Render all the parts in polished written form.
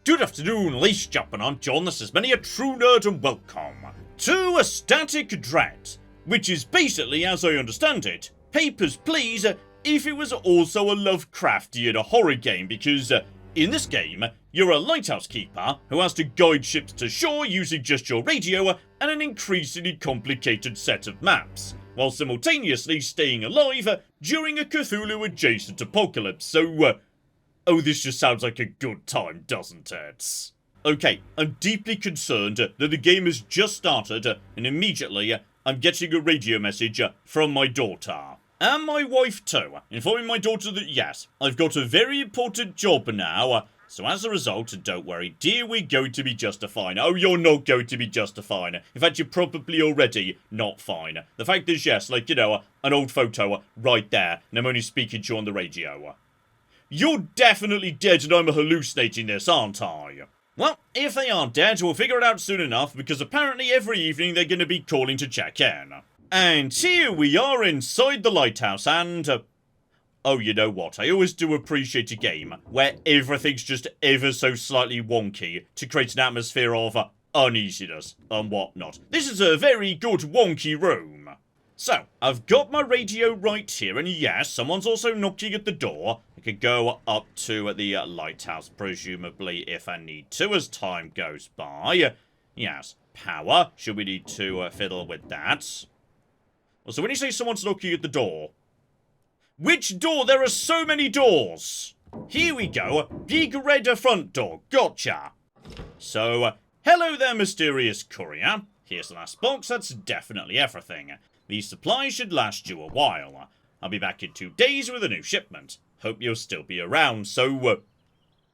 Good afternoon, ladies and gentlemen, I'm John, this is many a true nerd, and welcome to A Static Dread, which is basically, as I understand it, Papers, Please, if it was also a Lovecraftian horror game, because in this game, you're a lighthouse keeper who has to guide ships to shore using just your radio and an increasingly complicated set of maps, while simultaneously staying alive during a Cthulhu-adjacent apocalypse, so oh, this just sounds like a good time, doesn't it? Okay, I'm deeply concerned that the game has just started, and immediately I'm getting a radio message from my daughter. And my wife too, informing my daughter that yes, I've got a very important job now, so as a result, don't worry, dear, we're going to be just fine. Oh, you're not going to be just fine. In fact, you're probably already not fine. The fact is, yes, like, you know, an old photo right there, and I'm only speaking to you on the radio. You're definitely dead and I'm hallucinating this, aren't I? Well, if they are dead, we'll figure it out soon enough, because apparently every evening they're going to be calling to check in. And here we are inside the lighthouse, and oh, you know what, I always do appreciate a game where everything's just ever so slightly wonky to create an atmosphere of uneasiness and whatnot. This is a very good wonky room. So, I've got my radio right here, and yes, someone's also knocking at the door. I could go up to the lighthouse, presumably, if I need to, as time goes by. Yes, power. Should we need to fiddle with that? Well, so when you say someone's knocking at the door... Which door? There are so many doors! Here we go. Big red front door. Gotcha. So, hello there, mysterious courier. Here's the last box. That's definitely everything. These supplies should last you a while. I'll be back in 2 days with a new shipment. Hope you'll still be around, so...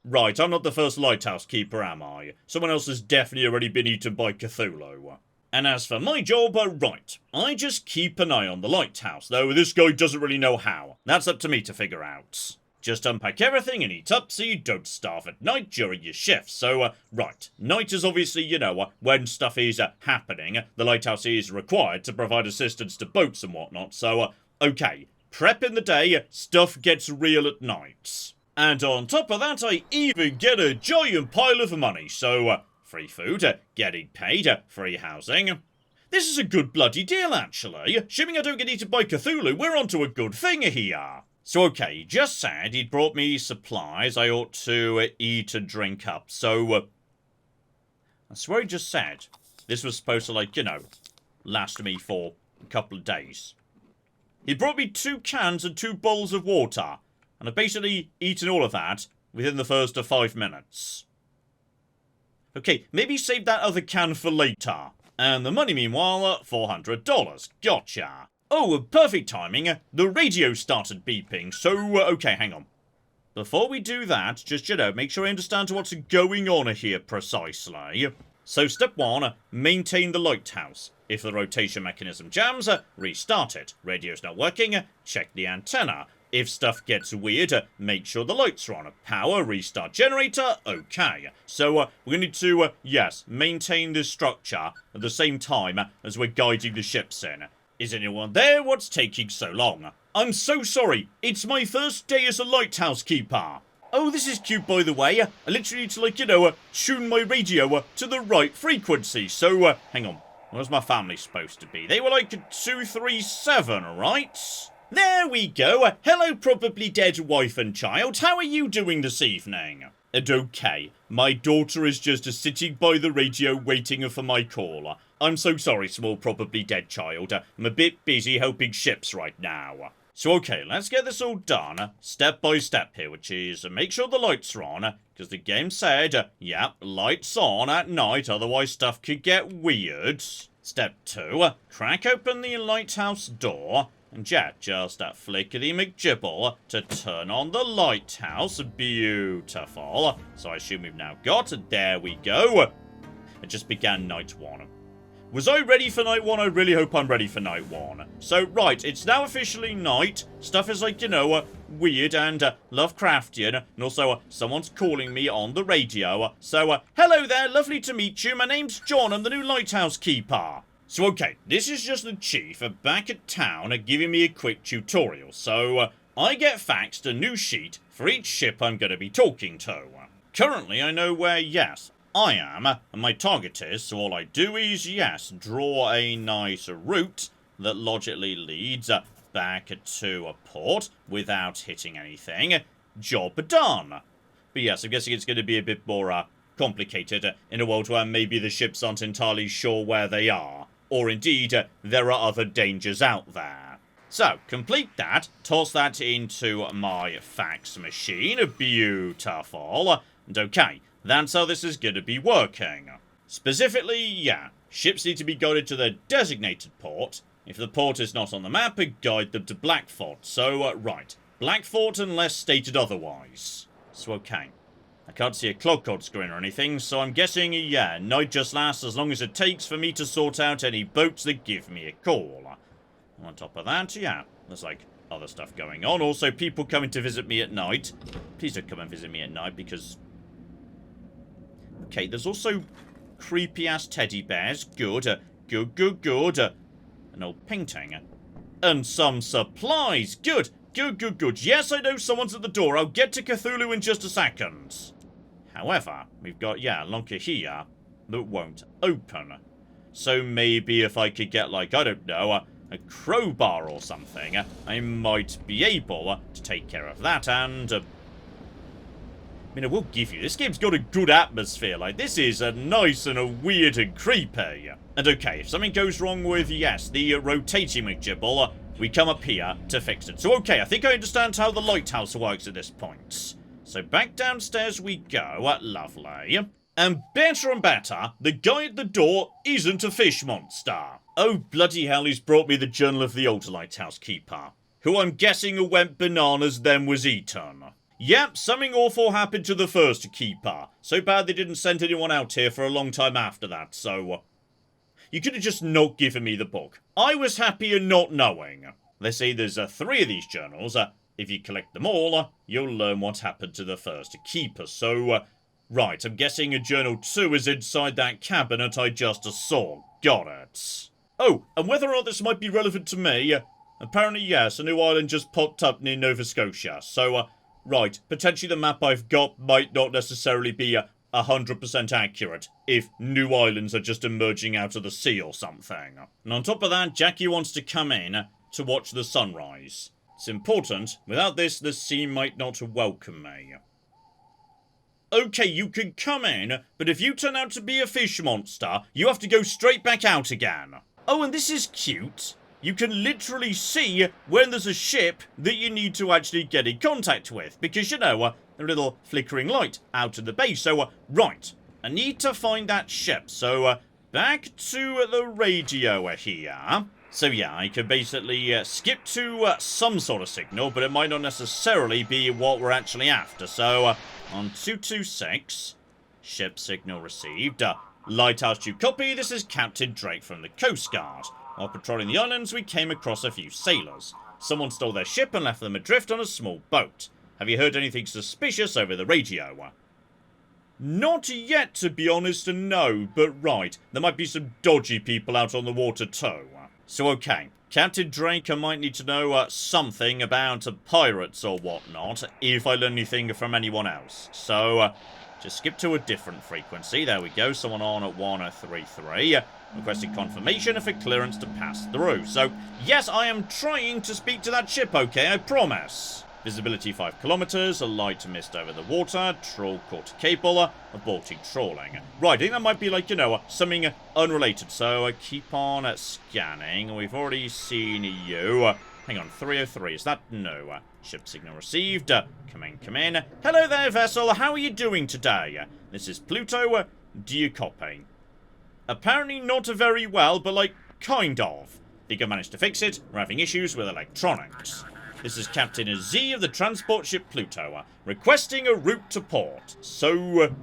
Right, I'm not the first lighthouse keeper, am I? Someone else has definitely already been eaten by Cthulhu. And as for my job, right, I just keep an eye on the lighthouse, though this guy doesn't really know how. That's up to me to figure out. Just unpack everything and eat up so you don't starve at night during your shifts. So, right, night is obviously, you know, when stuff is happening. The lighthouse is required to provide assistance to boats and whatnot. So, okay, prep in the day, stuff gets real at night. And on top of that, I even get a giant pile of money. So, free food, getting paid, free housing. This is a good bloody deal, actually. Assuming I don't get eaten by Cthulhu, we're onto a good thing here. So, okay, he just said he'd brought me supplies I ought to eat and drink up, so, I swear he just said this was supposed to, like, you know, last me for a couple of days. He brought me 2 cans and 2 bowls of water, and I've basically eaten all of that within the first of 5 minutes. Okay, maybe save that other can for later. And the money, meanwhile, $400. Gotcha. Oh, perfect timing. The radio started beeping, so, okay, hang on. Before we do that, just, you know, make sure I understand what's going on here precisely. So, step 1, maintain the lighthouse. If the rotation mechanism jams, restart it. Radio's not working, check the antenna. If stuff gets weird, make sure the lights are on. Power, restart generator, okay. So, we're going to need to, yes, maintain this structure at the same time as we're guiding the ships in. Is anyone there? What's taking so long? I'm so sorry. It's my first day as a lighthouse keeper. Oh, this is cute, by the way. I literally need to, like, you know, tune my radio to the right frequency. So, hang on. Where's my family supposed to be? They were like 237, right? There we go. Hello, probably dead wife and child. How are you doing this evening? And okay, my daughter is just sitting by the radio waiting for my call. I'm so sorry, small probably dead child. I'm a bit busy helping ships right now. So okay, let's get this all done, step by step here, which is make sure the lights are on, because the game said, yep, lights on at night, otherwise stuff could get weird. Step 2, crack open the lighthouse door, and yeah, just flick the McGibble to turn on the lighthouse. Beautiful. So I assume we've now got it. There we go. It just began night 1. Was I ready for night 1? I really hope I'm ready for night 1. So, right, it's now officially night. Stuff is like, you know, weird and Lovecraftian. And also, someone's calling me on the radio. So, hello there, lovely to meet you. My name's John, I'm the new lighthouse keeper. So, okay, this is just the chief back at town giving me a quick tutorial. So, I get faxed a new sheet for each ship I'm going to be talking to. Currently, I know where, yes, I am, and my target is, so all I do is, yes, draw a nice route that logically leads back to a port without hitting anything. Job done. But yes, I'm guessing it's going to be a bit more complicated in a world where maybe the ships aren't entirely sure where they are. Or indeed, there are other dangers out there. So, complete that, toss that into my fax machine, beautiful, and okay, that's how this is going to be working. Specifically, yeah, ships need to be guided to their designated port. If the port is not on the map, guide them to Blackfort. So, right, Blackfort unless stated otherwise. So, okay. I can't see a clock code screen or anything, so I'm guessing, yeah, night just lasts as long as it takes for me to sort out any boats that give me a call. On top of that, yeah, there's like other stuff going on. Also, people coming to visit me at night. Please don't come and visit me at night because... Okay, there's also creepy-ass teddy bears. Good, good. An old painting. And some supplies. Good. Yes, I know someone's at the door. I'll get to Cthulhu in just a second. However, we've got, yeah, a locker here that won't open. So maybe if I could get, like, I don't know, a crowbar or something, I might be able to take care of that and... I mean, I will give you, this game's got a good atmosphere. Like, this is a nice and a weird and creepy. And okay, if something goes wrong with, yes, the rotating McGibble, we come up here to fix it. So okay, I think I understand how the lighthouse works at this point. So back downstairs we go, lovely. And better, the guy at the door isn't a fish monster. Oh, bloody hell, he's brought me the Journal of the Old Lighthouse Keeper, who I'm guessing went bananas then was eaten. Yep, something awful happened to the first keeper. So bad they didn't send anyone out here for a long time after that, so... You could have just not given me the book. I was happier not knowing. They say there's 3 of these journals. If you collect them all, you'll learn what happened to the first keeper. So, right, I'm guessing a journal 2 is inside that cabinet I just saw. Got it. Oh, and whether or not this might be relevant to me, apparently yes, a new island just popped up near Nova Scotia. So, right, potentially the map I've got might not necessarily be 100% accurate if new islands are just emerging out of the sea or something. And on top of that, Jackie wants to come in to watch the sunrise. It's important. Without this, the sea might not welcome me. Okay, you can come in, but if you turn out to be a fish monster, you have to go straight back out again. Oh, and this is cute. You can literally see when there's a ship that you need to actually get in contact with. Because, you know, a little flickering light out of the base. So, right, I need to find that ship. So, back to the radio here. So, yeah, I could basically skip to some sort of signal, but it might not necessarily be what we're actually after. So, on 226, ship signal received. Lighthouse to copy. This is Captain Drake from the Coast Guard. While patrolling the islands, we came across a few sailors. Someone stole their ship and left them adrift on a small boat. Have you heard anything suspicious over the radio? Not yet, to be honest, no, but right. There might be some dodgy people out on the water too. So okay, Captain Drake, I might need to know something about pirates or whatnot, if I learn anything from anyone else. So, just skip to a different frequency. There we go, someone on at 133. Requesting confirmation for clearance to pass through. So, yes, I am trying to speak to that ship, okay, I promise. Visibility 5 kilometers, a light mist over the water, trawl caught cable, aborting trawling. Right, I think that might be like, you know, something unrelated. So, keep on scanning. We've already seen you. Hang on, 303, is that? No. Ship signal received. Come in. Hello there, vessel. How are you doing today? This is Pluto. Do you copy? Apparently not very well, but like, kind of. Think I managed to fix it. We're having issues with electronics. This is Captain Z of the transport ship Pluto, requesting a route to port. So,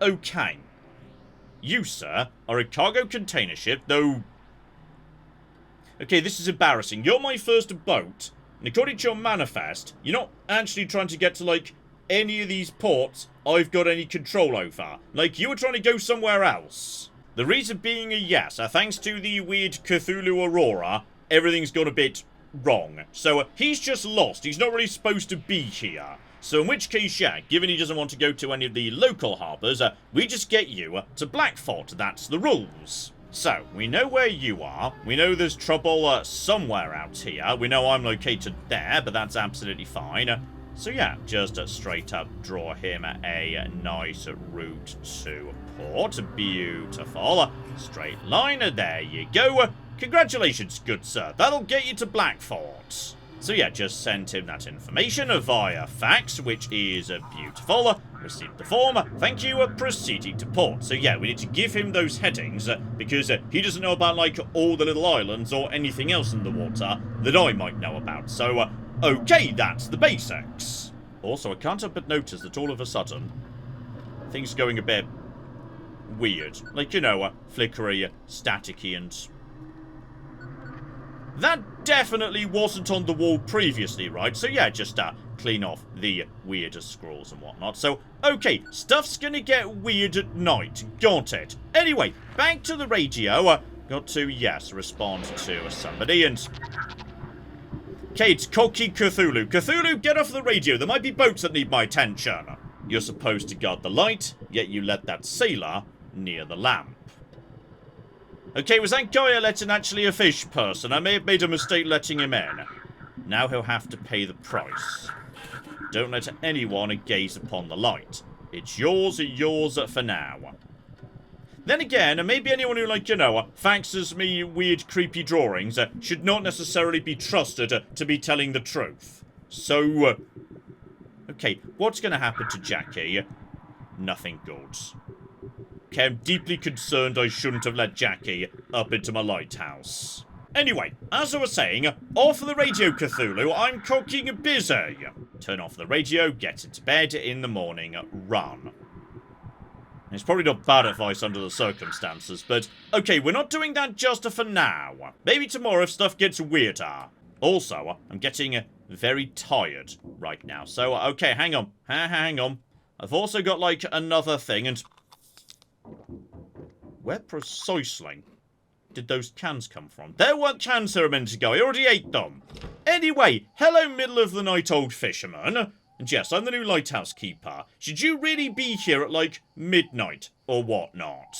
okay. You, sir, are a cargo container ship, though... Okay, this is embarrassing. You're my first boat, and according to your manifest, you're not actually trying to get to, like, any of these ports I've got any control over. Like, you were trying to go somewhere else. The reason being a yes, thanks to the weird Cthulhu Aurora, everything's gone a bit wrong. So, he's just lost. He's not really supposed to be here. So in which case, yeah, given he doesn't want to go to any of the local harbours, we just get you to Blackfort. That's the rules. So, we know where you are. We know there's trouble somewhere out here. We know I'm located there, but that's absolutely fine. So yeah, just straight up draw him a nice route to port. Beautiful. Straight line, there you go. Congratulations, good sir. That'll get you to Blackfort. So yeah, just send him that information via fax, which is beautiful. Received the form. Thank you. Proceeding to port. So yeah, we need to give him those headings because he doesn't know about like all the little islands or anything else in the water that I might know about. So okay, that's the basics. Also, I can't help but notice that all of a sudden things are going a bit weird. Like, you know, flickery, staticky, and that definitely wasn't on the wall previously, right? So yeah, just clean off the weirder scrolls and whatnot. So, okay, stuff's gonna get weird at night. Got it. Anyway, back to the radio. Got to, yes, respond to somebody and... Okay, it's Cocky Cthulhu. Cthulhu, get off the radio. There might be boats that need my attention. You're supposed to guard the light, yet you let that sailor near the lamp. Okay, was that guy actually a fish person? I may have made a mistake letting him in. Now he'll have to pay the price. Don't let anyone gaze upon the light. It's yours for now. Then again, maybe anyone who, like, you know, faxes me weird, creepy drawings should not necessarily be trusted to be telling the truth. So, okay, what's going to happen to Jackie? Nothing good. Okay, I'm deeply concerned I shouldn't have let Jackie up into my lighthouse. Anyway, as I was saying, off the radio, Cthulhu, I'm cooking busy. Turn off the radio, get into bed in the morning, run. It's probably not bad advice under the circumstances, but okay, we're not doing that just for now. Maybe tomorrow if stuff gets weirder. Also, I'm getting very tired right now, so okay, hang on. Hang on. I've also got, like, another thing, and... where precisely did those cans come from? There weren't cans here a minute ago. I already ate them. Anyway, hello middle of the night old fisherman. And yes, I'm the new lighthouse keeper. Should you really be here at like midnight or whatnot?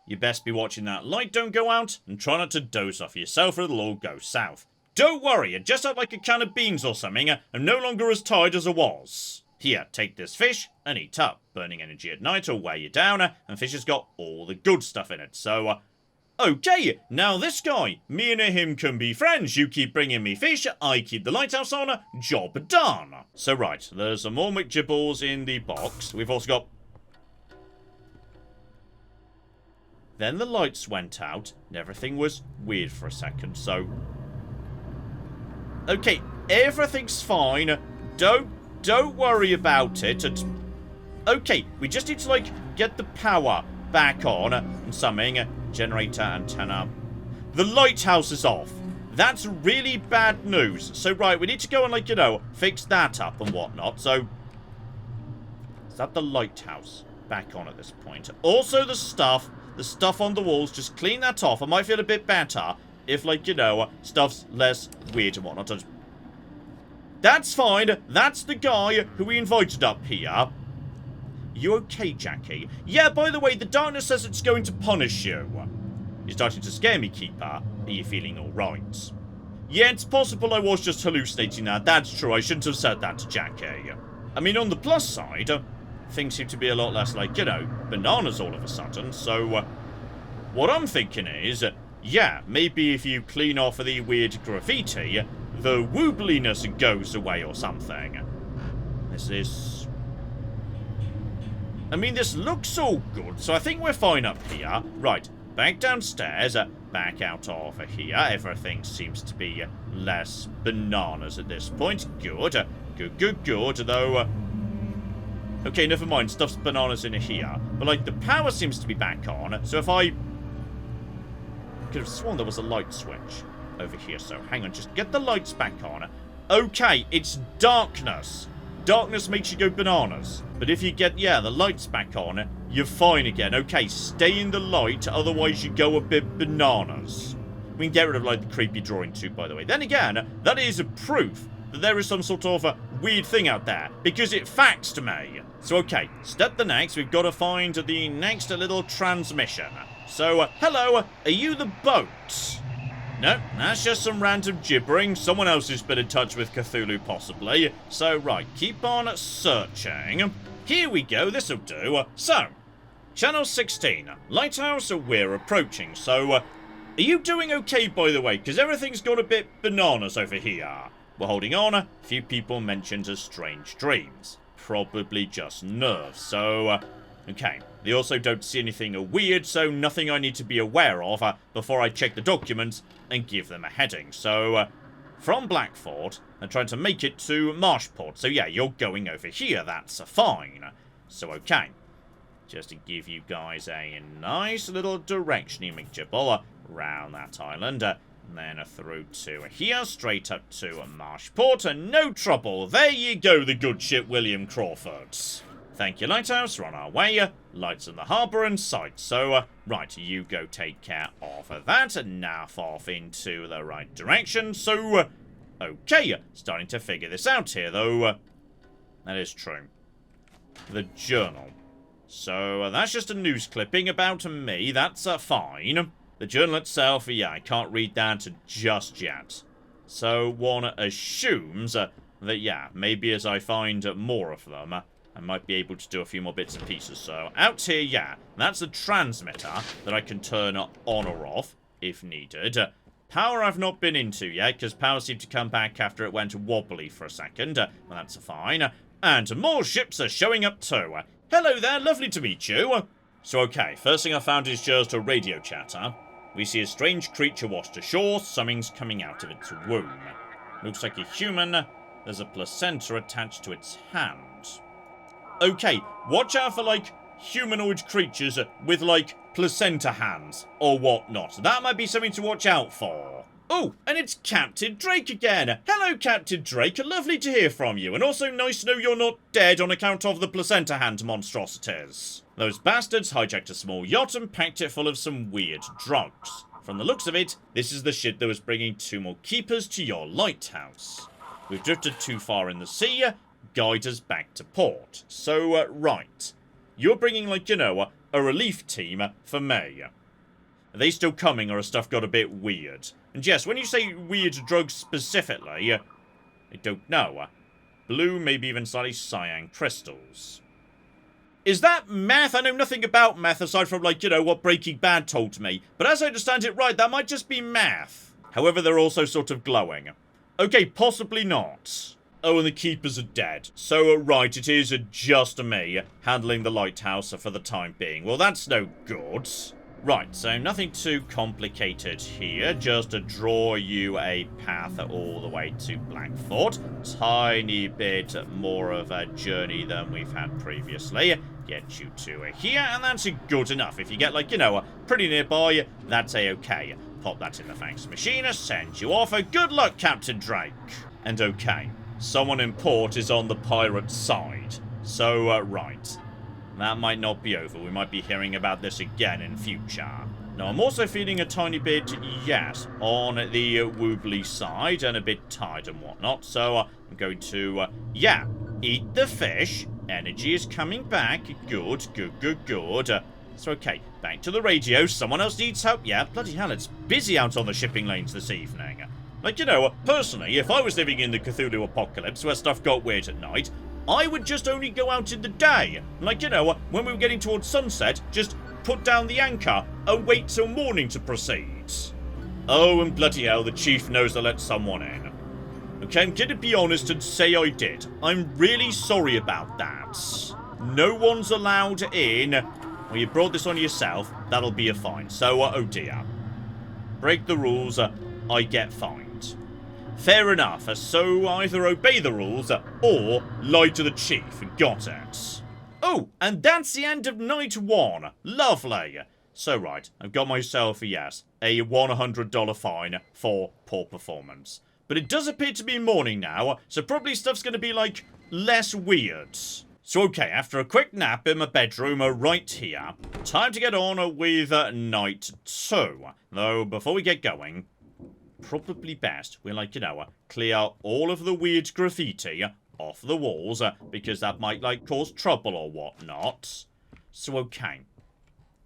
You best be watching that light don't go out and try not to doze off yourself or it'll all go south. Don't worry, I just had like a can of beans or something. I'm no longer as tired as I was. Here, take this fish and eat up. Burning energy at night will wear you down, and fish has got all the good stuff in it. So, okay, now this guy, me and him can be friends. You keep bringing me fish, I keep the lighthouse on, job done. So, right, there's some more McGibbles in the box. We've also got... Then the lights went out, and everything was weird for a second, so... Okay, everything's fine. Don't worry about it. Okay, we just need to, like, get the power back on and something. Generator, antenna. The lighthouse is off. That's really bad news. So, right, we need to go and, like, you know, fix that up and whatnot. So, is that the lighthouse back on at this point? Also, the stuff on the walls, just clean that off. I might feel a bit better if, like, you know, stuff's less weird and whatnot. That's fine. That's the guy who we invited up here. You okay, Jackie? Yeah, by the way, the darkness says it's going to punish you. You're starting to scare me, Keeper. Are you feeling alright? Yeah, it's possible I was just hallucinating that. That's true. I shouldn't have said that to Jackie. I mean, on the plus side, things seem to be a lot less like, you know, bananas all of a sudden. So, what I'm thinking is, yeah, maybe if you clean off the weird graffiti, the woobliness goes away or something. This is... I mean, this looks all good, so I think we're fine up here. Right, back downstairs, back out over here. Everything seems to be less bananas at this point. Good, good, though... Okay, never mind, stuff's bananas in here. But, like, the power seems to be back on, so if I... could have sworn there was a light switch over here, so hang on, just get the lights back on. Okay, it's darkness. Darkness makes you go bananas. But if you get, yeah, the lights back on, you're fine again. Okay, stay in the light, otherwise you go a bit bananas. We can get rid of, like, the creepy drawing too, by the way. Then again, that is a proof that there is some sort of weird thing out there, because it faxed me. So okay, step the next, we've got to find the next little transmission. So, hello, are you the boat? No, that's just some random gibbering. Someone else has been in touch with Cthulhu, possibly. So, right, keep on searching. Here we go, this'll do. So, Channel 16, Lighthouse, we're approaching. So, are you doing okay, by the way? Because everything's got a bit bananas over here. We're holding on. A few people mentioned strange dreams. Probably just nerves. So, okay. They also don't see anything weird, so nothing I need to be aware of before I check the documents and give them a heading. So, from Blackford, I'm trying to make it to Marshport. So yeah, you're going over here, that's fine. So okay, just to give you guys a nice little direction, McJibble, around that island. Then through to here, straight up to Marshport, and no trouble. There you go, the good ship William Crawford. Thank you, Lighthouse. We're on our way. Lights in the harbour in sight. So, right, you go take care of that. And now off into the right direction. So, okay, starting to figure this out here, though. That is true. The journal. So, that's just a news clipping about me. That's fine. The journal itself, yeah, I can't read that just yet. So, one assumes that, yeah, maybe as I find more of them, I might be able to do a few more bits and pieces. So, out here, yeah, that's the transmitter that I can turn on or off, if needed. Power I've not been into yet, because power seemed to come back after it went wobbly for a second. Well, that's fine. And more ships are showing up too. Hello there, lovely to meet you. So, okay, first thing I found is just a radio chatter. We see a strange creature washed ashore, something's coming out of its womb. Looks like a human. There's a placenta attached to its hand. Okay, watch out for, like, humanoid creatures with, like, placenta hands or whatnot. That might be something to watch out for. Oh, and it's Captain Drake again. Hello, Captain Drake. Lovely to hear from you. And also nice to know you're not dead on account of the placenta hand monstrosities. Those bastards hijacked a small yacht and packed it full of some weird drugs. From the looks of it, this is the shit that was bringing 2 more keepers to your lighthouse. We've drifted too far in the sea. Guide us back to port. So, right. You're bringing, like, you know, a relief team for me. Are they still coming, or has stuff got a bit weird? And yes, when you say weird drugs specifically, I don't know. Blue, maybe even slightly cyan crystals. Is that meth? I know nothing about meth aside from, like, you know, what Breaking Bad told me. But as I understand it right, that might just be meth. However, they're also sort of glowing. Okay, possibly not. Oh, and the keepers are dead. So, right, it is just me handling the lighthouse for the time being. Well, that's no good. Right, so nothing too complicated here. Just to draw you a path all the way to Blackford. Tiny bit more of a journey than we've had previously. Get you to here, and that's good enough. If you get, like, you know, pretty nearby, that's a-okay. Pop that in the fax machine, send you off. Good luck, Captain Drake. And okay. Someone in port is on the pirate side. So, right. That might not be over. We might be hearing about this again in future. Now, I'm also feeling a tiny bit, yes, on the wobbly side and a bit tired and whatnot. So, I'm going to, yeah, eat the fish. Energy is coming back. Good, good, good, good. So, okay, back to the radio. Someone else needs help. Yeah, bloody hell, it's busy out on the shipping lanes this evening. Like, you know, personally, if I was living in the Cthulhu apocalypse where stuff got weird at night, I would just only go out in the day. Like, you know, when we were getting towards sunset, just put down the anchor and wait till morning to proceed. Oh, and bloody hell, the chief knows to let someone in. Okay, I'm gonna be honest and say I did. I'm really sorry about that. No one's allowed in. Well, you brought this on yourself. That'll be a fine. So, oh dear. Break the rules, I get fined. Fair enough, so either obey the rules or lie to the chief. Got it. Oh, and that's the end of night 1. Lovely. So, right, I've got myself, yes, a $100 fine for poor performance. But it does appear to be morning now, so probably stuff's going to be, like, less weird. So, okay, after a quick nap in my bedroom right here, time to get on with night 2. Though, before we get going, probably best we, like, you know, clear all of the weird graffiti off the walls, because that might, like, cause trouble or whatnot. So, okay.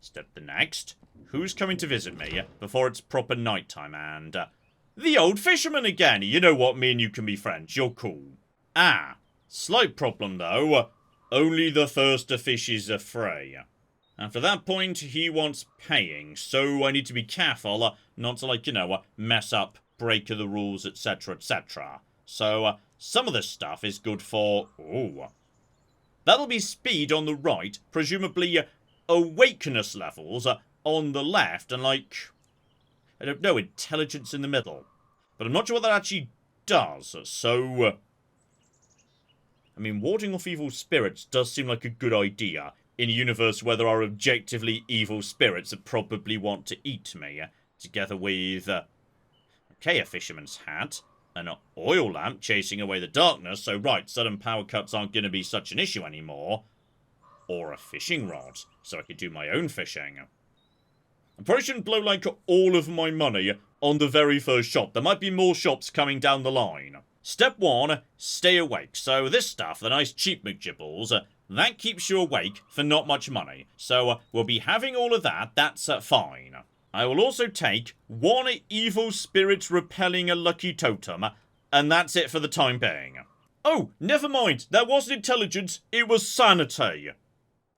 Step the next. Who's coming to visit me before it's proper nighttime? And, the old fisherman again. You know what? Me and you can be friends. You're cool. Ah. Slight problem, though. Only the first fishes are free. After that point, he wants paying. So, I need to be careful not to, like, you know, mess up, break the rules, etc., etc. So, some of this stuff is good for... Ooh. That'll be speed on the right, presumably awakeness levels on the left, and, like, I don't know, intelligence in the middle. But I'm not sure what that actually does, so... I mean, warding off evil spirits does seem like a good idea in a universe where there are objectively evil spirits that probably want to eat me, together with... okay, a fisherman's hat. An oil lamp chasing away the darkness, so right, sudden power cuts aren't going to be such an issue anymore. Or a fishing rod, so I could do my own fishing. I probably shouldn't blow, like, all of my money on the very first shop. There might be more shops coming down the line. Step 1, stay awake. So this stuff, the nice cheap McGibbles, that keeps you awake for not much money. So we'll be having all of that, that's fine. I will also take 1 evil spirit repelling a lucky totem, and that's it for the time being. Oh, never mind, that wasn't intelligence, it was sanity.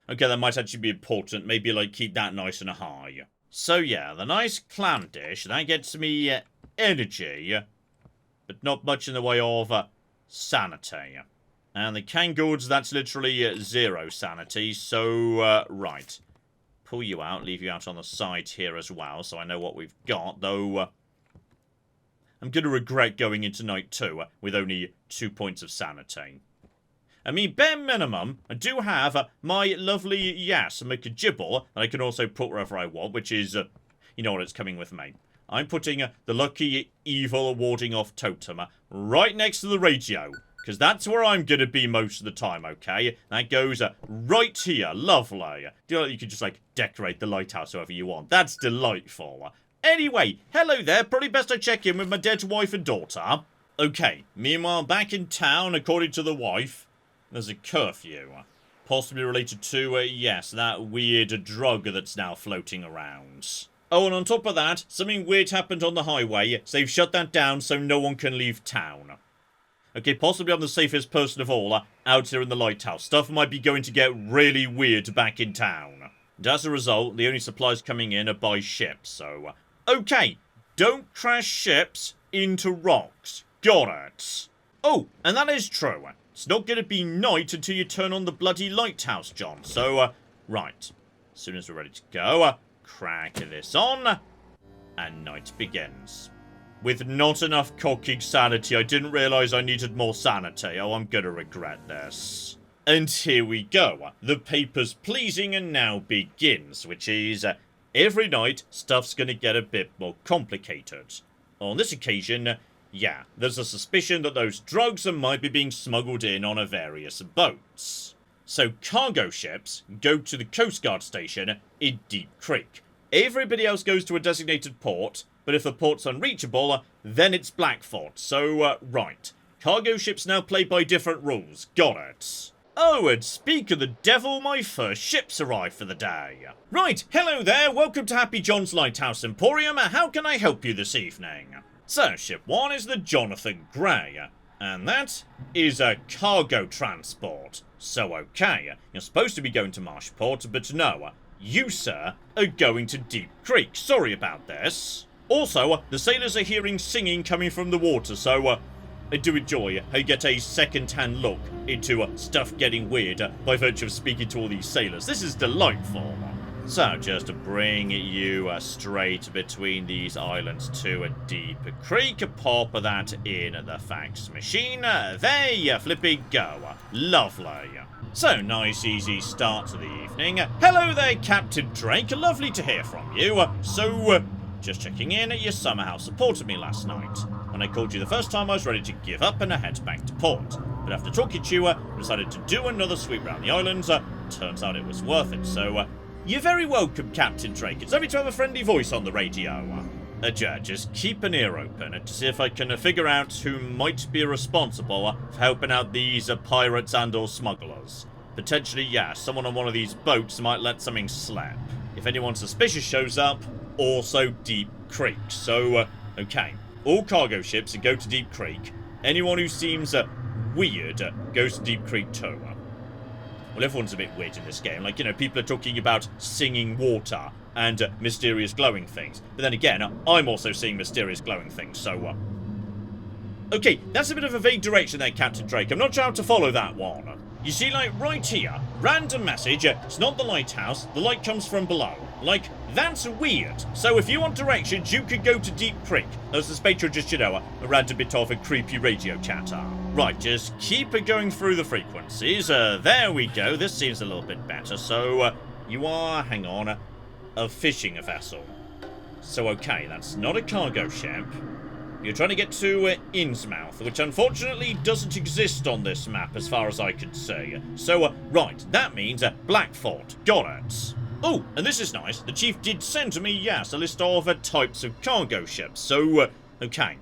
Okay, that might actually be important, maybe, like, keep that nice and high. So yeah, the nice clam dish, that gets me energy, but not much in the way of sanity. And the canned goods, that's literally 0 sanity, so, right. Pull you out, leave you out on the side here as well, so I know what we've got, though I'm going to regret going into night 2 with only 2 points of sanity. I mean, bare minimum, I do have my lovely, yes, McGibble that I can also put wherever I want, which is, you know what, it's coming with me. I'm putting the lucky evil warding off totem right next to the radio. Because that's where I'm going to be most of the time, okay? That goes right here. Lovely. Do you know, you can just, like, decorate the lighthouse however you want. That's delightful. Anyway, hello there. Probably best I check in with my dead wife and daughter. Okay, meanwhile, back in town, according to the wife, there's a curfew. Possibly related to, yes, that weird drug that's now floating around. Oh, and on top of that, something weird happened on the highway, so they've shut that down so no one can leave town. Okay, possibly I'm the safest person of all out here in the lighthouse. Stuff might be going to get really weird back in town. And as a result, the only supplies coming in are by ship, so... okay, don't crash ships into rocks. Got it. Oh, and that is true. It's not going to be night until you turn on the bloody lighthouse, John. So, right. As soon as we're ready to go, crack this on, and night begins. With not enough cocking sanity, I didn't realise I needed more sanity. Oh, I'm gonna regret this. And here we go. The paper's pleasing and now begins, which is, every night, stuff's gonna get a bit more complicated. On this occasion, yeah, there's a suspicion that those drugs might be being smuggled in on various boats. So cargo ships go to the Coast Guard station in Deep Creek. Everybody else goes to a designated port, but if the port's unreachable, then it's Blackfort. So, right. Cargo ships now play by different rules. Got it. Oh, and speak of the devil, my first ship's arrived for the day. Right, hello there, welcome to Happy John's Lighthouse Emporium. How can I help you this evening? So, ship 1 is the Jonathan Gray, and that is a cargo transport. So, okay, you're supposed to be going to Marshport, but no, you, sir, are going to Deep Creek. Sorry about this. Also, the sailors are hearing singing coming from the water, so I do enjoy how you get a second-hand look into stuff getting weird by virtue of speaking to all these sailors. This is delightful. So, just to bring you straight between these islands to a Deep Creek, pop that in the fax machine. There you flipping go. Lovely. So, nice easy start to the evening. Hello there, Captain Drake. Lovely to hear from you. So, just checking in, you somehow supported me last night. When I called you the first time, I was ready to give up and head back to port. But after talking to you, I decided to do another sweep around the islands. Turns out it was worth it, so you're very welcome, Captain Drake. It's lovely to have a friendly voice on the radio. Just keep an ear open to see if I can figure out who might be responsible for helping out these pirates and or smugglers. Potentially, yeah, someone on one of these boats might let something slip. If anyone suspicious shows up, also Deep Creek. So, okay. All cargo ships go to Deep Creek. Anyone who seems weird goes to Deep Creek too. Well, everyone's a bit weird in this game. Like, you know, people are talking about singing water and mysterious glowing things. But then again, I'm also seeing mysterious glowing things, so... Okay, that's a bit of a vague direction there, Captain Drake. I'm not sure how to follow that one. You see, like, right here, random message, it's not the lighthouse, the light comes from below. Like, that's weird. So if you want directions, you could go to Deep Creek. As the Spectre just, you know, a random bit of a creepy radio chatter. Right, just keep it going through the frequencies. There we go, this seems a little bit better. So, you are, hang on, a fishing vessel. So, okay, that's not a cargo ship. You're trying to get to Innsmouth, which unfortunately doesn't exist on this map as far as I can see. So, right, that means Blackford. Got it. Oh, and this is nice. The chief did send me, yes, a list of types of cargo ships. So, okay.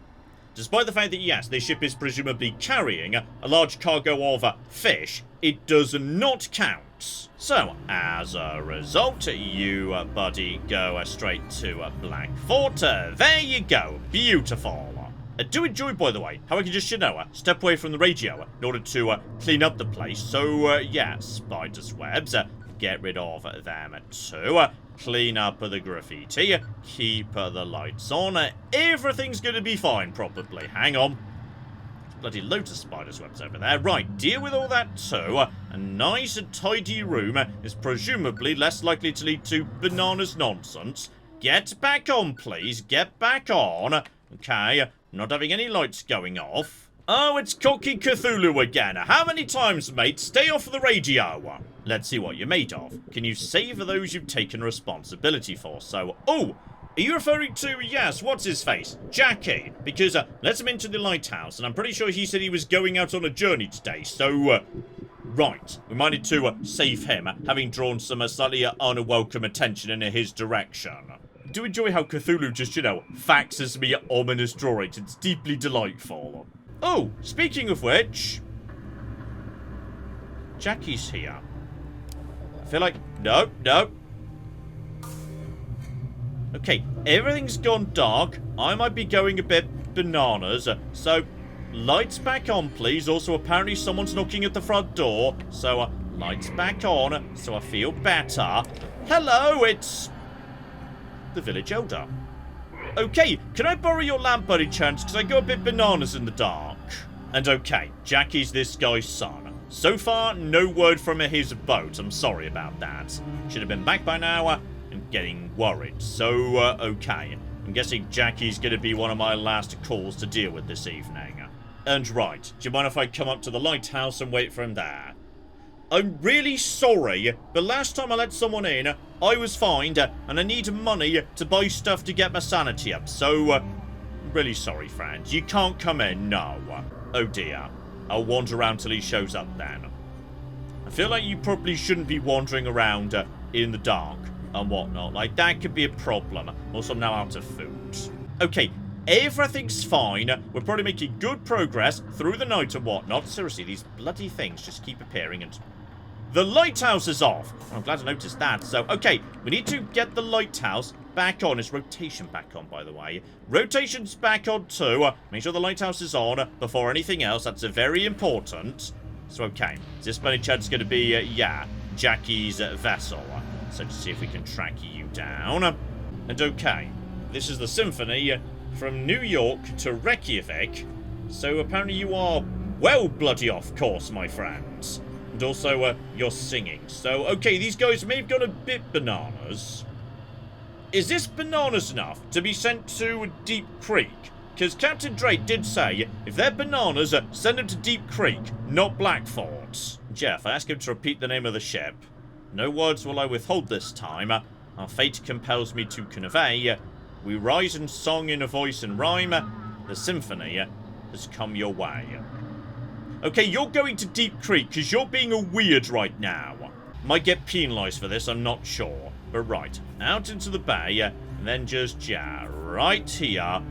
Despite the fact that, yes, this ship is presumably carrying a large cargo of fish, it does not count. So, as a result, you, buddy, go straight to Blackford. There you go. Beautiful. Do enjoy, by the way, how I can just, you know, step away from the radio in order to clean up the place. So, yeah, spiders' webs, get rid of them too. Clean up the graffiti, keep the lights on. Everything's going to be fine, probably. Hang on. Bloody loads of spiders' webs over there. Right, deal with all that too. A nice and tidy room is presumably less likely to lead to bananas nonsense. Get back on, please. Get back on. Okay, not having any lights going off. Oh, it's Cocky Cthulhu again. How many times, mate? Stay off the radio. Let's see what you're made of. Can you save those you've taken responsibility for? So, oh, are you referring to, yes, what's his face? Jackie. Because, let him into the lighthouse, and I'm pretty sure he said he was going out on a journey today. So, right, we might need to save him, having drawn some slightly unwelcome attention in his direction. I do enjoy how Cthulhu just, you know, faxes me ominous drawings. It's deeply delightful. Oh, speaking of which... Jackie's here. I feel like... No. Okay, everything's gone dark. I might be going a bit bananas. So, lights back on, please. Also, apparently someone's knocking at the front door. So, lights back on, so I feel better. Hello, it's... the village elder. Okay, can I borrow your lamp by any chance? Because I go a bit bananas in the dark. And okay, Jackie's this guy's son. So far, no word from his boat. I'm sorry about that. Should have been back by now. I'm getting worried. So, okay. I'm guessing Jackie's going to be one of my last calls to deal with this evening. And right, do you mind if I come up to the lighthouse and wait for him there? I'm really sorry, but last time I let someone in, I was fined, and I need money to buy stuff to get my sanity up. So, I'm really sorry, friend. You can't come in, no. Oh dear. I'll wander around till he shows up then. I feel like you probably shouldn't be wandering around in the dark and whatnot. Like, that could be a problem. Also, I'm now out of food. Okay, everything's fine. We're probably making good progress through the night and whatnot. Seriously, these bloody things just keep appearing and... The lighthouse is off. I'm glad I noticed that. So, okay, we need to get the lighthouse back on. Is rotation back on, by the way? Rotation's back on too. Make sure the lighthouse is on before anything else. That's very important. So, okay. Is this by any chance going to be, yeah, Jackie's vessel? So, to see if we can track you down. And okay, this is the symphony from New York to Reykjavik. So, apparently you are well bloody off course, my friends. And also, you're singing. So, okay, these guys may have gone a bit bananas. Is this bananas enough to be sent to Deep Creek? Because Captain Drake did say, if they're bananas, send them to Deep Creek, not Blackford. Jeff, I asked him to repeat the name of the ship. No words will I withhold this time. Our fate compels me to convey. We rise in song, in a voice and rhyme. The symphony has come your way. Okay, you're going to Deep Creek because you're being a weird right now. Might get penalised for this, I'm not sure. But right, out into the bay, And then just, yeah, right here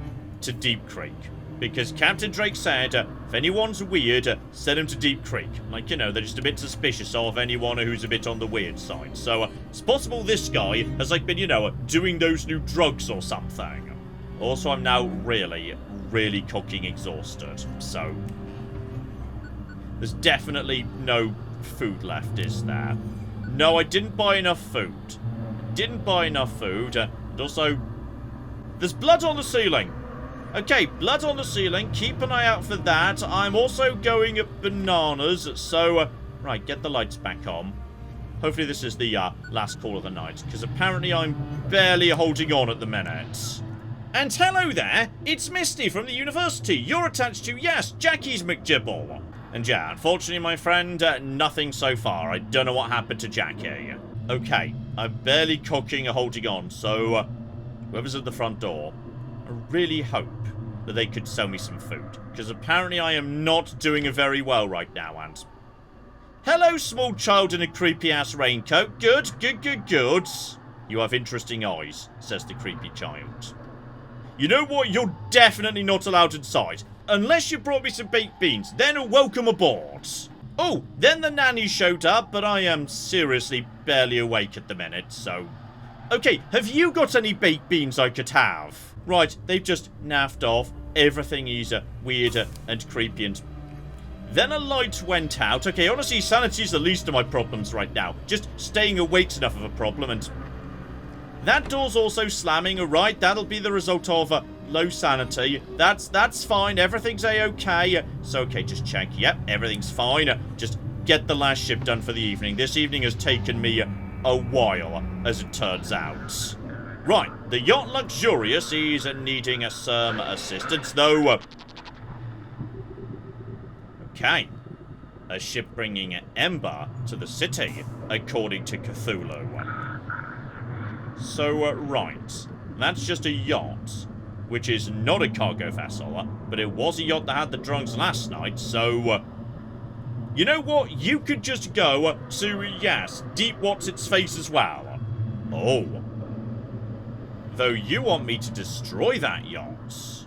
to Deep Creek. Because Captain Drake said, if anyone's weird, send him to Deep Creek. Like, you know, they're just a bit suspicious of anyone who's a bit on the weird side. So, it's possible this guy has, like, been, you know, doing those new drugs or something. Also, I'm now really, really cooking exhausted. So, there's definitely no food left, is there? No, I didn't buy enough food. Didn't buy enough food. And also, there's blood on the ceiling. Okay, blood on the ceiling. Keep an eye out for that. I'm also going bananas. So, right, get the lights back on. Hopefully this is the last call of the night. Because apparently I'm barely holding on at the minute. And hello there. It's Misty from the university. You're attached to, yes, Jackie's McGibble. And yeah, unfortunately, my friend, nothing so far. I don't know what happened to Jackie. Okay, I'm barely cooking or holding on. So, whoever's at the front door, I really hope that they could sell me some food. Because apparently I am not doing very well right now, and... Hello, small child in a creepy-ass raincoat. Good, good, good, good. You have interesting eyes, says the creepy child. You know what? You're definitely not allowed inside. Unless you brought me some baked beans. Then welcome aboard. Oh, then the nanny showed up, but I am seriously barely awake at the minute, so... Okay, have you got any baked beans I could have? Right, they've just naffed off. Everything is weird and creepy and... Then a light went out. Okay, honestly, sanity is the least of my problems right now. Just staying awake's enough of a problem, and... That door's also slamming, alright? That'll be the result of low sanity. That's fine. Everything's a-okay. So, okay, just check. Yep, everything's fine. Just get the last ship done for the evening. This evening has taken me a while, as it turns out. Right, the Yacht Luxurious is needing some assistance, though. Okay. A ship bringing Ember to the city, according to Cthulhu. So, right. That's just a yacht, which is not a cargo vessel, but it was a yacht that had the drunks last night, so... you know what? You could just go to, yes, Deep What's-Its-Face as well. Oh. Though you want me to destroy that yacht.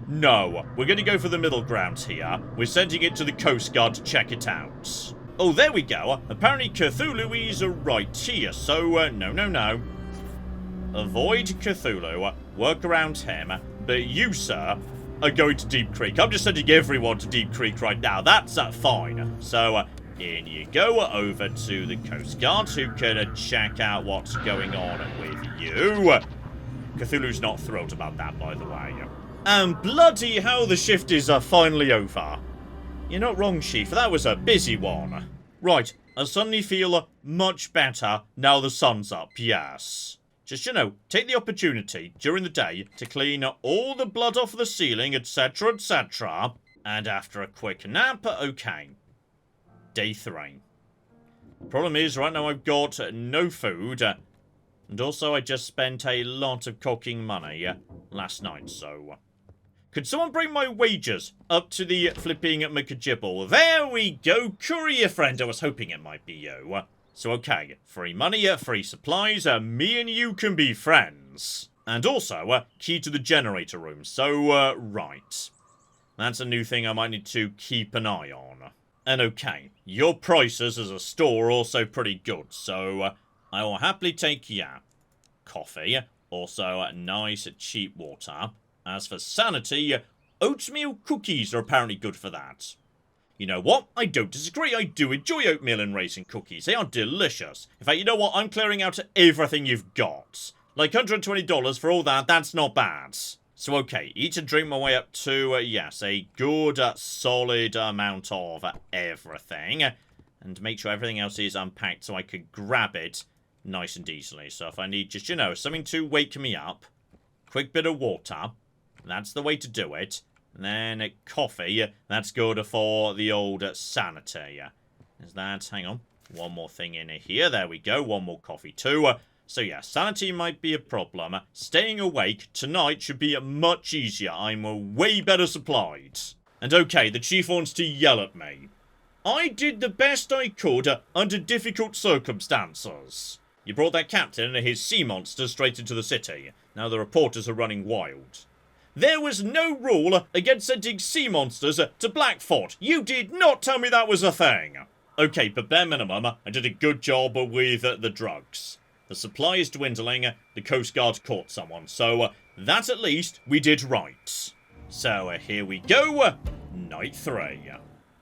No, we're going to go for the middle ground here. We're sending it to the Coast Guard to check it out. Oh, there we go. Apparently Cthulhu is right here, so no. Avoid Cthulhu, work around him, but you, sir, are going to Deep Creek. I'm just sending everyone to Deep Creek right now. That's fine. So, in you go over to the Coast Guard, who can check out what's going on with you. Cthulhu's not thrilled about that, by the way. And bloody hell, the shift is finally over. You're not wrong, Chief. That was a busy one. Right, I suddenly feel much better now the sun's up, yes. Just, you know, take the opportunity during the day to clean all the blood off the ceiling, etc., etc. And after a quick nap, okay. Day 3. Problem is, right now I've got no food. And also I just spent a lot of cooking money last night, so... Could someone bring my wages up to the flipping McGibble? There we go, courier friend. I was hoping it might be you. So, okay, free money, free supplies, me and you can be friends. And also, key to the generator room. So, right. That's a new thing I might need to keep an eye on. And okay, your prices as a store are also pretty good. So, I will happily take, yeah, coffee. Also, nice, cheap water. As for sanity, oatmeal cookies are apparently good for that. You know what? I don't disagree. I do enjoy oatmeal and raisin cookies. They are delicious. In fact, you know what? I'm clearing out everything you've got. Like $120 for all that, that's not bad. So, okay, eat and drink my way up to, yes, a good, solid amount of everything. And make sure everything else is unpacked so I could grab it nice and easily. So if I need just, you know, something to wake me up, quick bit of water... That's the way to do it. And then coffee. That's good for the old sanity. Is that... Hang on. One more thing in here. There we go. One more coffee too. So yeah, sanity might be a problem. Staying awake tonight should be much easier. I'm way better supplied. And okay, the chief wants to yell at me. I did the best I could under difficult circumstances. You brought that captain and his sea monsters straight into the city. Now the reporters are running wild. There was no rule against sending sea monsters to Blackfort. You did not tell me that was a thing. Okay, but bare minimum, I did a good job with the drugs. The supply is dwindling, the Coast Guard caught someone, so that at least we did right. So here we go, night 3.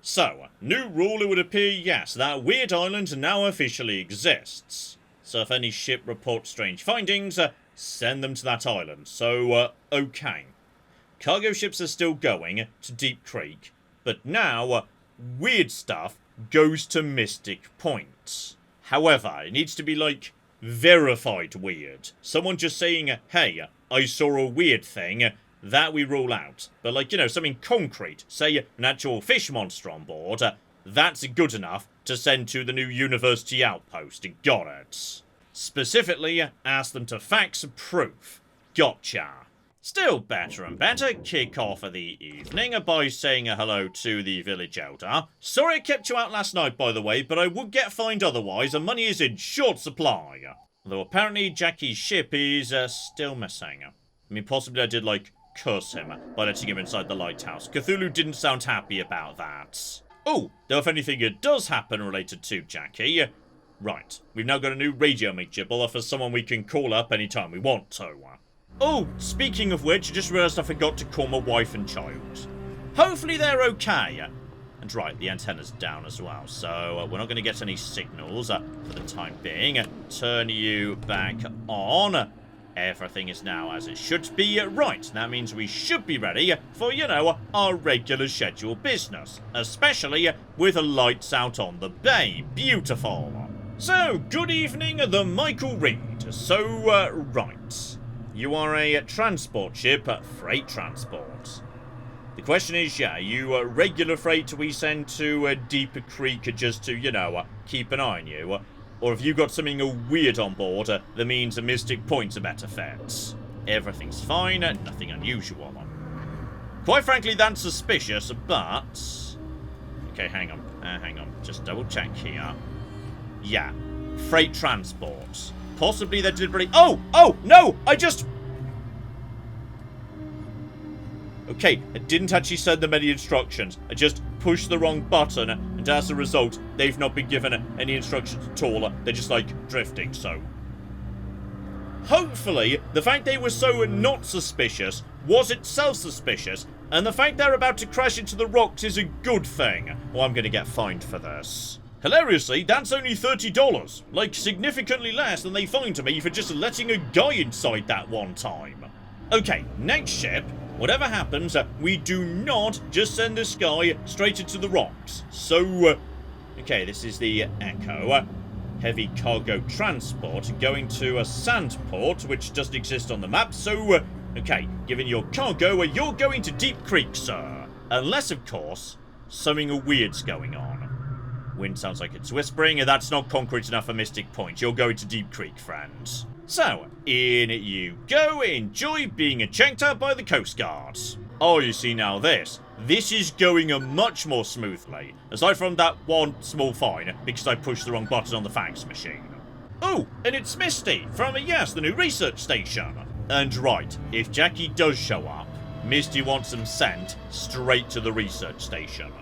So, new rule, it would appear, yes, that weird island now officially exists. So if any ship reports strange findings, send them to that island. So, okay. Cargo ships are still going to Deep Creek, but now, weird stuff goes to Mystic Point. However, it needs to be, like, verified weird. Someone just saying, hey, I saw a weird thing, that we rule out. But, like, you know, something concrete, say an actual fish monster on board, that's good enough to send to the new university outpost. Got it. Specifically, ask them to fax proof. Gotcha. Still better and better, kick off of the evening by saying hello to the village elder. Sorry I kept you out last night, by the way, but I would get fined otherwise, and money is in short supply. Though apparently Jackie's ship is still missing. I mean, possibly I did, like, curse him by letting him inside the lighthouse. Cthulhu didn't sound happy about that. Oh, though if anything it does happen related to Jackie... Right, we've now got a new radio McGibble for someone we can call up anytime we want to. Oh, speaking of which, I just realised I forgot to call my wife and child. Hopefully they're okay. And right, the antenna's down as well, so we're not going to get any signals for the time being. Turn you back on. Everything is now as it should be. Right, that means we should be ready for, you know, our regular scheduled business. Especially with the lights out on the bay. Beautiful. So, good evening, the Michael Reed. So, right. You are a transport ship, freight transport. The question is, yeah, you regular freight we send to Deep Creek just to, you know, keep an eye on you? Or have you got something weird on board that means a Mystic Point's a better fit? Everything's fine, nothing unusual. Quite frankly, that's suspicious, but... Okay, hang on. Just double check here. Yeah, freight transport. Possibly they're deliberately... Oh, no! I just... Okay, I didn't actually send them any instructions. I just pushed the wrong button, and as a result, they've not been given any instructions at all. They're just, like, drifting, so... Hopefully, the fact they were so not suspicious was itself suspicious, and the fact they're about to crash into the rocks is a good thing. Well, I'm gonna get fined for this. Hilariously, that's only $30. Like, significantly less than they fined me for just letting a guy inside that one time. Okay, next ship. Whatever happens, we do not just send this guy straight into the rocks. So, okay, this is the Echo. Heavy cargo transport going to a sand port, which doesn't exist on the map. So, okay, given your cargo, you're going to Deep Creek, sir. Unless, of course, something weird's going on. Wind sounds like it's whispering, and that's not concrete enough for Mystic Point. You're going to Deep Creek, friends. So, in you go. Enjoy being checked out by the Coast Guard. Oh, you see now this. This is going much more smoothly. Aside from that one small fine, because I pushed the wrong button on the fax machine. Oh, and it's Misty from, yes, the new research station. And right, if Jackie does show up, Misty wants him sent straight to the research station.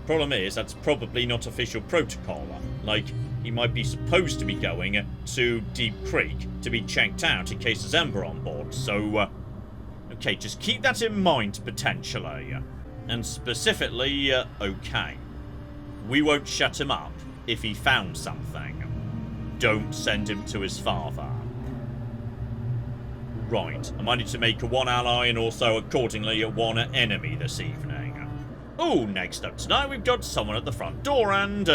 Problem is, that's probably not official protocol. Like, he might be supposed to be going to Deep Creek to be checked out in case there's Ember on board, so... okay, just keep that in mind, potentially. And specifically, okay. We won't shut him up if he found something. Don't send him to his father. Right, I might need to make one ally and also, accordingly, one enemy this evening. Oh, next up tonight, we've got someone at the front door, and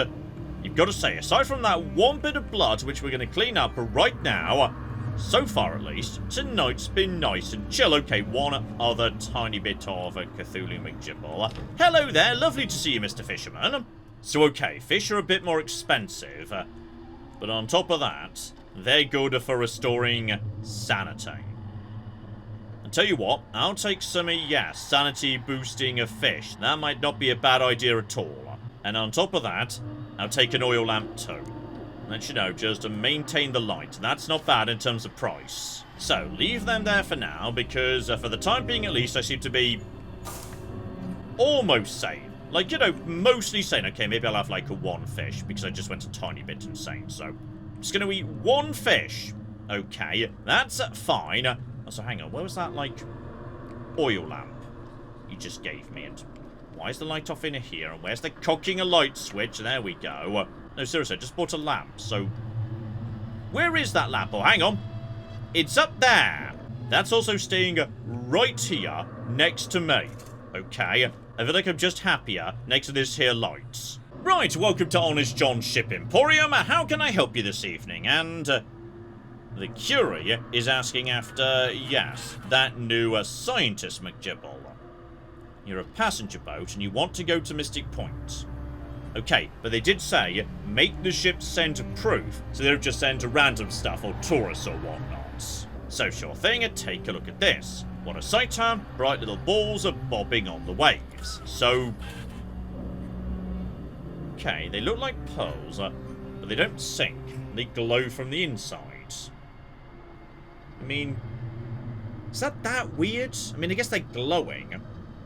you've got to say, aside from that one bit of blood, which we're going to clean up right now, so far at least, tonight's been nice and chill. Okay, one other tiny bit of a Cthulhu McGibble. Hello there, lovely to see you, Mr. Fisherman. So, okay, fish are a bit more expensive, but on top of that, they're good for restoring sanity. I'll tell you what, I'll take some, sanity boosting of fish. That might not be a bad idea at all. And on top of that, I'll take an oil lamp too. Let you know, just to maintain the light. That's not bad in terms of price. So, leave them there for now, because for the time being at least, I seem to be almost sane. Like, you know, mostly sane. Okay, maybe I'll have, like, one fish, because I just went a tiny bit insane. So, I'm just going to eat one fish. Okay, that's fine. So, hang on. Where was that, like, oil lamp you just gave me? And why is the light off in here? And where's the cocking a light switch? There we go. No, seriously, I just bought a lamp. So, where is that lamp? Oh, hang on. It's up there. That's also staying right here next to me. Okay, I feel like I'm just happier next to this here lights. Right, welcome to Honest John's Ship Emporium. How can I help you this evening? And the Curie is asking after, yes, that new scientist McGibble. You're a passenger boat and you want to go to Mystic Point. Okay, but they did say, make the ship send proof, so they don't just send random stuff or tourists or whatnot. So sure thing, take a look at this. What a sight, huh? Bright little balls are bobbing on the waves. So, okay, they look like pearls, but they don't sink. They glow from the inside. I mean, is that weird? I mean, I guess they're glowing.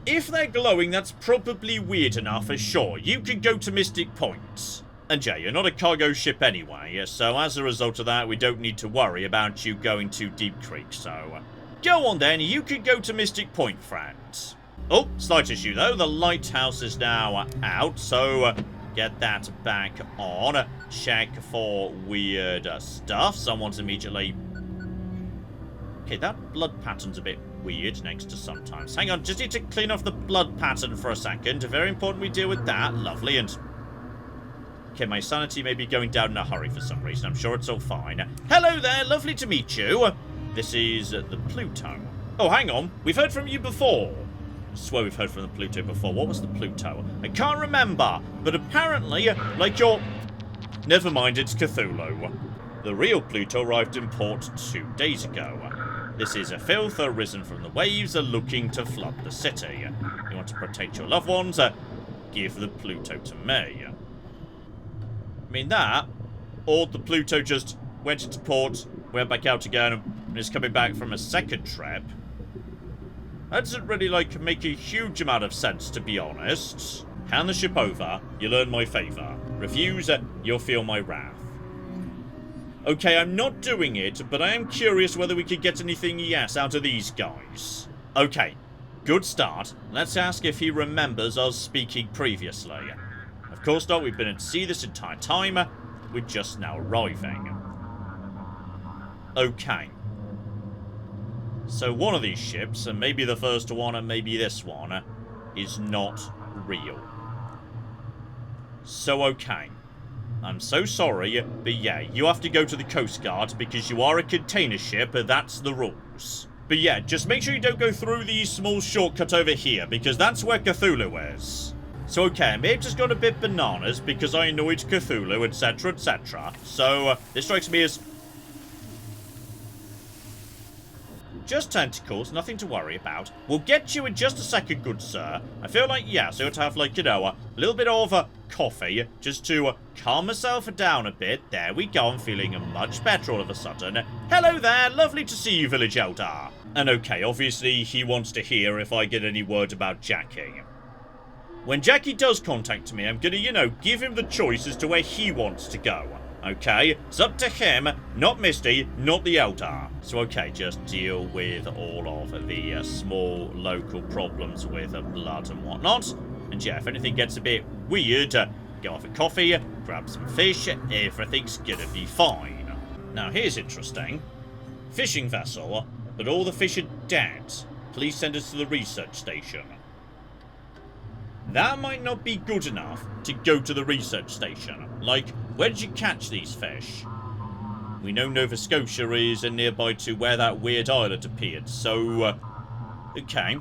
If they're glowing, that's probably weird enough for sure. You could go to Mystic Point. And yeah, you're not a cargo ship anyway, so as a result of that, we don't need to worry about you going to Deep Creek, so go on then, you could go to Mystic Point, friends. Oh, slight issue though, the lighthouse is now out, so get that back on. Check for weird stuff. Someone's immediately... Okay, that blood pattern's a bit weird next to sometimes. Hang on, just need to clean off the blood pattern for a second. Very important we deal with that. Lovely, and... Okay, my sanity may be going down in a hurry for some reason. I'm sure it's all fine. Hello there, lovely to meet you. This is the Pluto. Oh, hang on. We've heard from you before. I swear we've heard from the Pluto before. What was the Pluto? I can't remember. But apparently, like your... Never mind, it's Cthulhu. The real Pluto arrived in port 2 days ago. This is a filth arisen from the waves looking to flood the city. You want to protect your loved ones? Give the Pluto to me. I mean that, or the Pluto just went into port, went back out again, and is coming back from a second trip. That doesn't really, like, make a huge amount of sense, to be honest. Hand the ship over, you'll earn my favour. Refuse, you'll feel my wrath. Okay, I'm not doing it, but I am curious whether we could get anything yes out of these guys. Okay, good start. Let's ask if he remembers us speaking previously. Of course not, we've been at sea this entire time. We're just now arriving. Okay. So one of these ships, and maybe the first one and maybe this one, is not real. So okay. I'm so sorry, but yeah, you have to go to the Coast Guard because you are a container ship, that's the rules. But yeah, just make sure you don't go through the small shortcut over here because that's where Cthulhu is. So okay, I may have just gone a bit bananas because I annoyed Cthulhu, etc, etc. So, this strikes me as... just tentacles, nothing to worry about. We'll get you in just a second, good sir. I feel like, yeah, so to have, like, you know, a little bit of coffee, just to calm myself down a bit. There we go, I'm feeling much better all of a sudden. Hello there, lovely to see you, village elder. And okay, obviously he wants to hear if I get any word about Jackie. When Jackie does contact me, I'm gonna, you know, give him the choice as to where he wants to go. Okay? It's up to him, not Misty, not the Elder. So, okay, just deal with all of the small local problems with blood and whatnot. And yeah, if anything gets a bit weird, go off a coffee, grab some fish, everything's gonna be fine. Now, here's interesting. Fishing vessel, but all the fish are dead. Please send us to the research station. That might not be good enough to go to the research station. Like, where did you catch these fish? We know Nova Scotia is nearby to where that weird island appeared, so... okay.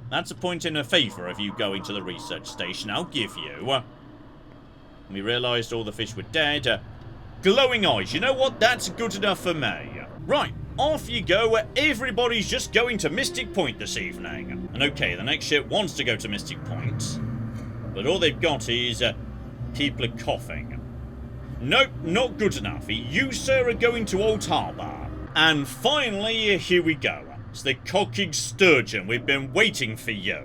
That's a point in favour of you going to the research station, I'll give you. We realised all the fish were dead. Glowing eyes, you know what? That's good enough for me. Right, off you go. Everybody's just going to Mystic Point this evening. And okay, the next ship wants to go to Mystic Point. But all they've got is, people are coughing. Nope, not good enough. You, sir, are going to Old Harbour. And finally, here we go. It's the cocking sturgeon. We've been waiting for you.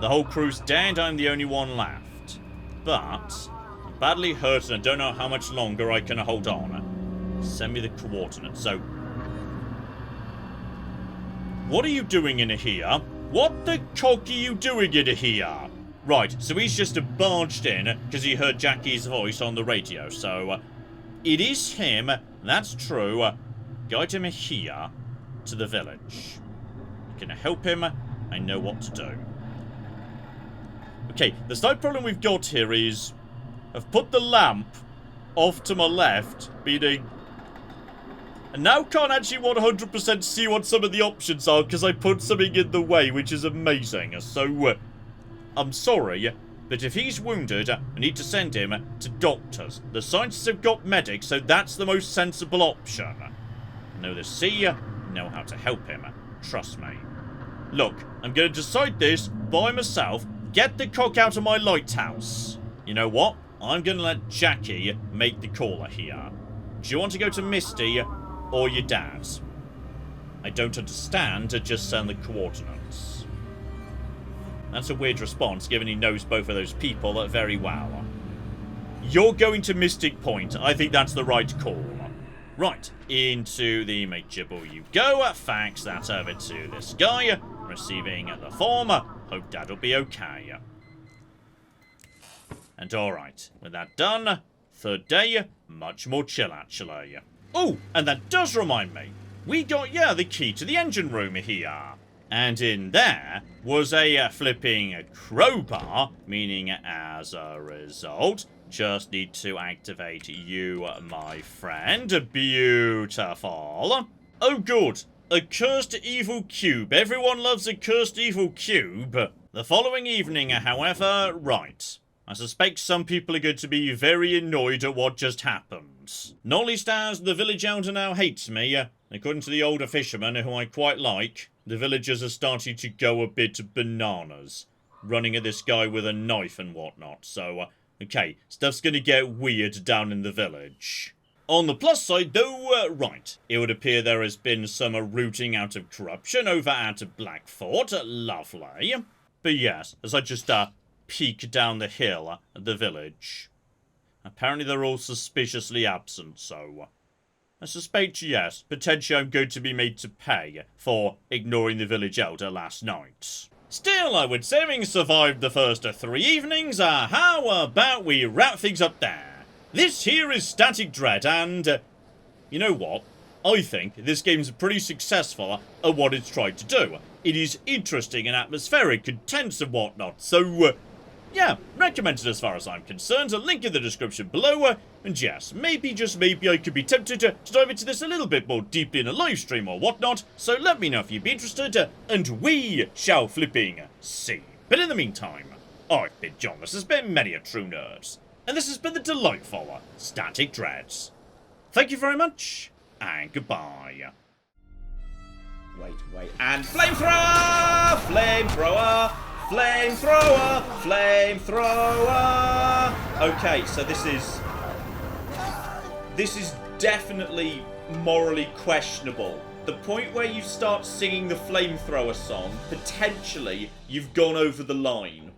The whole crew's dead. I'm the only one left. But I'm badly hurt and I don't know how much longer I can hold on. Send me the coordinates. So, what are you doing in here? What the cock are you doing in here? Right, so he's just barged in because he heard Jackie's voice on the radio. So, it is him. That's true. Guide him here to the village. Can I help him? I know what to do. Okay, the slight problem we've got here is I've put the lamp off to my left, meaning I now can't actually 100% see what some of the options are because I put something in the way, which is amazing. So, I'm sorry, but if he's wounded, I need to send him to doctors. The scientists have got medics, so that's the most sensible option. Know the sea, know how to help him. Trust me. Look, I'm going to decide this by myself. Get the cock out of my lighthouse. You know what? I'm going to let Jackie make the caller here. Do you want to go to Misty or your dad's? I don't understand. Just send the coordinates. That's a weird response, given he knows both of those people very well. You're going to Mystic Point. I think that's the right call. Right, into the Majibble you go. Fax that over to this guy. Receiving the form. Hope Dad'll be okay. And alright, with that done, third day, much more chill actually. Oh, and that does remind me. We got, the key to the engine room here. And in there was a flipping crowbar, meaning as a result, just need to activate you, my friend. Beautiful. Oh, good. A cursed evil cube. Everyone loves a cursed evil cube. The following evening, however, right. I suspect some people are going to be very annoyed at what just happened. Not least as the village elder now hates me. According to the older fisherman, who I quite like, the villagers are starting to go a bit bananas. Running at this guy with a knife and whatnot. So, okay, stuff's gonna get weird down in the village. On the plus side, though, right, it would appear there has been some rooting out of corruption over at Blackfort. Lovely. But yes, as I just, peek down the hill at the village. Apparently they're all suspiciously absent, so I suspect, yes, potentially I'm going to be made to pay for ignoring the village elder last night. Still, I would say, having survived the first 3 evenings, how about we wrap things up there? This here is Static Dread, and you know what? I think this game's pretty successful at what it's tried to do. It is interesting and atmospheric and tense and whatnot, so yeah, recommended as far as I'm concerned. A link in the description below. And yes, maybe, just maybe, I could be tempted to dive into this a little bit more deeply in a live stream or whatnot. So let me know if you'd be interested, and we shall flipping see. But in the meantime, I've been John. This has been Many a True Nerd. And this has been the delightful Static Dreads. Thank you very much, and goodbye. Wait. And flamethrower! Flamethrower! Flamethrower! Flamethrower! Okay, so this is definitely morally questionable. The point where you start singing the flamethrower song, potentially you've gone over the line.